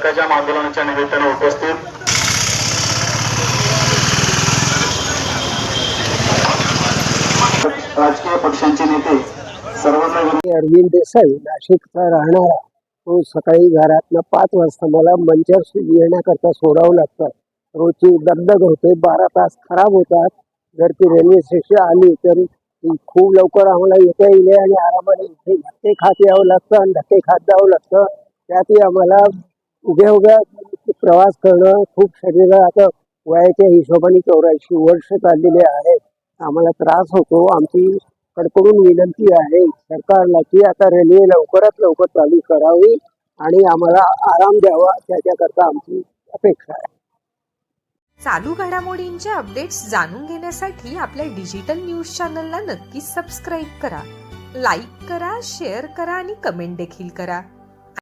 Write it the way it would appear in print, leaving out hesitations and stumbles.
चक्काजाम आंदोलनाच्या निमित्ताने उपस्थित राजकीय पक्षांचे नेते सर्वांना अरविंद देसाई नाशिकचा राहणारा तो सकाळी घरातनं 5 वाजता मला मंचर येण्याकरता सोडावं लागतं. रोजची दगदग होते, 12 तास खराब होतात. जर ती रेल्वे स्टेशन आली तर ती खूप लवकर आम्हाला येता येईल आणि आरामाने इथे धक्के खात यावं लागतं आणि धक्के खात जावं लागतं. त्यातही आम्हाला उभ्या प्रवास करणं खूप शरीराला आता वयाच्या हिशोबाने 84 वर्ष चाललेले आहेत. आम्हाला त्रास होतो. आमची कडकडून विनंती आहे सरकारला की आता रेल्वे लवकरात लवकर चालू करावी आणि आम्हाला आराम द्यावा, त्याच्याकरता आमची अपेक्षा आहे. चालू घडामोडींचे अपडेट्स जाणून घेण्यासाठी आपल्या डिजिटल न्यूज चॅनलला नक्कीच सबस्क्राईब करा, लाईक करा, शेअर करा आणि कमेंट देखील करा.